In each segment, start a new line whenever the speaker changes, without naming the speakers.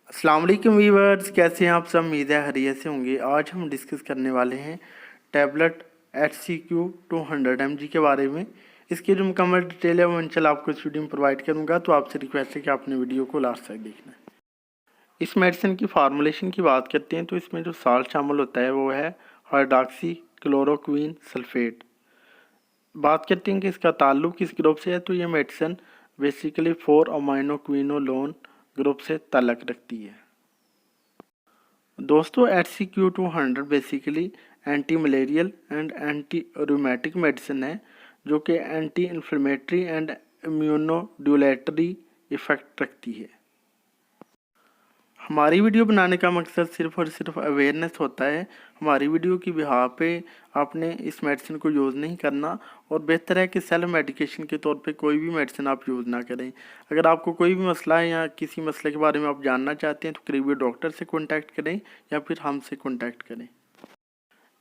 अस्सलाम वालेकुम व्यूअर्स, कैसे हैं आप सब। उम्मीद है खैरियत से होंगे। आज हम डिस्कस करने वाले हैं टैबलेट HCQ200 mg के बारे में। इसकी जो मुकम्मल डिटेल है वो इंशाल्लाह आपको इस वीडियो में प्रोवाइड करूंगा, तो आपसे रिक्वेस्ट है कि आपने वीडियो को लास्ट तक देखना है। इस मेडिसिन की फार्मूलेशन की बात करते हैं तो इसमें जो साल्ट शामिल होता है वो है हाइड्रॉक्सी क्लोरोक्वीन सल्फेट। बात करते हैं कि इसका ताल्लुक किस ग्रुप से है, तो ये मेडिसिन बेसिकली 4-अमाइनोक्विनोलोन ग्रुप से ताल्लुक रखती है। दोस्तों, HCQ200 basically anti malarial and anti rheumatic medicine है जो कि एंटी इन्फ्लेमेटरी एंड इम्यूनोड्यूलेटरी इफेक्ट रखती है। हमारी वीडियो बनाने का मकसद सिर्फ और सिर्फ अवेयरनेस होता है। हमारी वीडियो की बिहार पे आपने इस मेडिसिन को यूज़ नहीं करना, और बेहतर है कि सेल्फ मेडिकेशन के तौर पे कोई भी मेडिसिन आप यूज़ ना करें। अगर आपको कोई भी मसला है या किसी मसले के बारे में आप जानना चाहते हैं तो करीबी डॉक्टर से कॉन्टैक्ट करें या फिर हमसे कॉन्टैक्ट करें।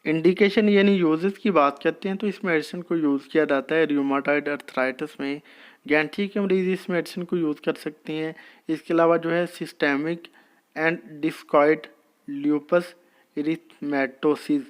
इंडिकेशन यानी यूजेस की बात करते हैं तो इस मेडिसिन को यूज़ किया जाता है रूमेटॉइड अर्थराइटिस में। गैंठी के मरीज इस मेडिसिन को यूज़ कर सकते हैं। इसके अलावा जो है सिस्टेमिक एंड डिस्कॉइड ल्यूपस इरिथमेटोसिस,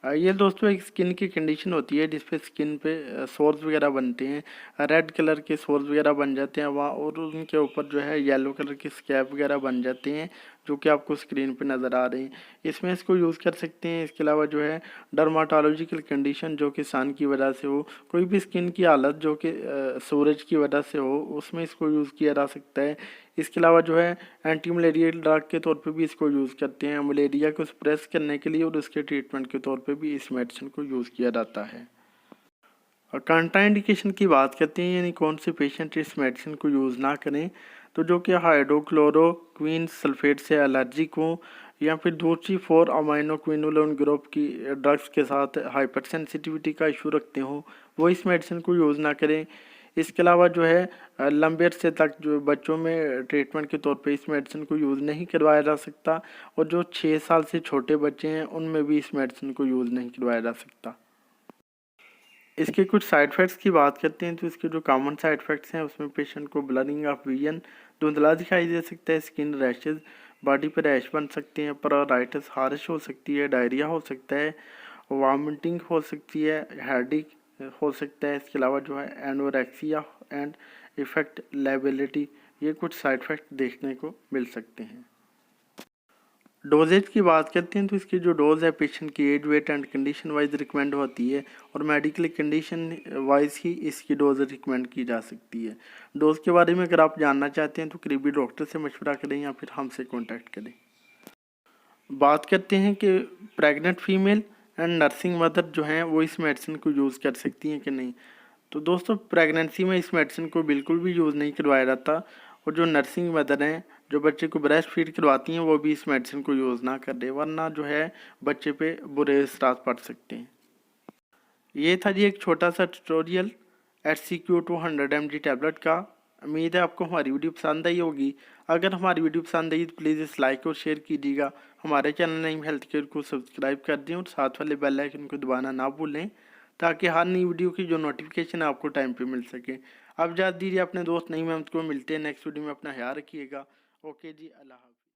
ये दोस्तों एक स्किन की कंडीशन होती है जिसपे स्किन पे सोर्स वगैरह बनते हैं, रेड कलर के सोर्स वगैरह बन जाते हैं वहाँ, और उनके ऊपर जो है येलो कलर की स्कैब वगैरह बन जाते हैं जो कि आपको स्क्रीन पे नज़र आ रही हैं। इसमें इसको यूज़ कर सकते हैं। इसके अलावा जो है डर्माटोलॉजिकल कंडीशन जो कि सन की वजह से हो, कोई भी स्किन की हालत जो कि सूरज की वजह से हो, उसमें इसको यूज़ किया जा सकता है। इसके अलावा जो है एंटी मलेरियल ड्रग के तौर पे भी इसको यूज़ करते हैं, मलेरिया को सप्रेस करने के लिए, और उसके ट्रीटमेंट के तौर पे भी इस मेडिसिन को यूज़ किया जाता है। और कंट्राइंडिकेशन की बात करते हैं यानी कौन से पेशेंट इस मेडिसिन को यूज़ ना करें, तो जो कि हाइड्रोक्लोरोक्वीन सल्फेट से एलर्जिक हो या फिर दूसरी 4-अमाइनोक्विनोलोन ग्रुप की ड्रग्स के साथ हाइपर सेंसिटिविटी का इशू रखते हो, वो इस मेडिसिन को यूज़ ना करें। इसके अलावा जो है लंबे अरसे तक जो बच्चों में ट्रीटमेंट के तौर पे इस मेडिसिन को यूज़ नहीं करवाया जा सकता, और जो 6 साल से छोटे बच्चे हैं उनमें भी इस मेडिसिन को यूज़ नहीं करवाया जा सकता। इसके कुछ साइड इफ़ेक्ट्स की बात करते हैं तो इसके जो कॉमन साइड इफ़ेक्ट्स हैं उसमें पेशेंट को ब्लरिंग ऑफ विजन, धुंधला दिखाई दे सकता है, स्किन रैशेज, बॉडी पर रैश बन सकते हैं, पैरालाइटिस, हारिश हो सकती है, डायरिया हो सकता है, वॉमिटिंग हो सकती है, हेडेक हो सकता है। इसके अलावा जो है एनोरेक्सिया एंड इफेक्ट लाइबिलिटी, ये कुछ साइड इफ़ेक्ट देखने को मिल सकते हैं। डोजेज की बात करते हैं तो इसकी जो डोज है पेशेंट की age, weight and condition wise recommend होती है, और मेडिकल कंडीशन वाइज ही इसकी डोज रिकमेंड की जा सकती है। डोज के बारे में अगर आप जानना चाहते हैं तो करीबी डॉक्टर से मशवरा करें या फिर हमसे कॉन्टैक्ट करें। बात करते हैं कि pregnant female and nursing mother जो हैं वो इस मेडिसिन को यूज़ कर सकती हैं कि नहीं। तो दोस्तों, प्रेगनेंसी में इस मेडिसिन को बिल्कुल भी यूज़ नहीं करवाया जाता, और जो नर्सिंग मदर हैं जो बच्चे को ब्रेस्ट फीड करवाती हैं वो भी इस मेडिसिन को यूज़ ना कर दे, वरना जो है बच्चे पे बुरे असरात पड़ सकते हैं। ये था जी एक छोटा सा ट्यूटोरियल HCQ200 mg टैबलेट का। उम्मीद है आपको हमारी वीडियो पसंद आई होगी। अगर हमारी वीडियो पसंद आई तो प्लीज़ इस लाइक और शेयर कीजिएगा। हमारे चैनल नेम हेल्थ केयर को सब्सक्राइब कर दें और साथ वाले बेल आइकन को दबाना ना भूलें, ताकि हर नई वीडियो की जो नोटिफिकेशन है आपको टाइम पे मिल सके। अब इजाज़त दीजिए अपने दोस्त नईम अहमद को। मिलते हैं नेक्स्ट वीडियो में। अपना ख्याल रखिएगा। ओके जी, अल्लाह हाफ़िज़।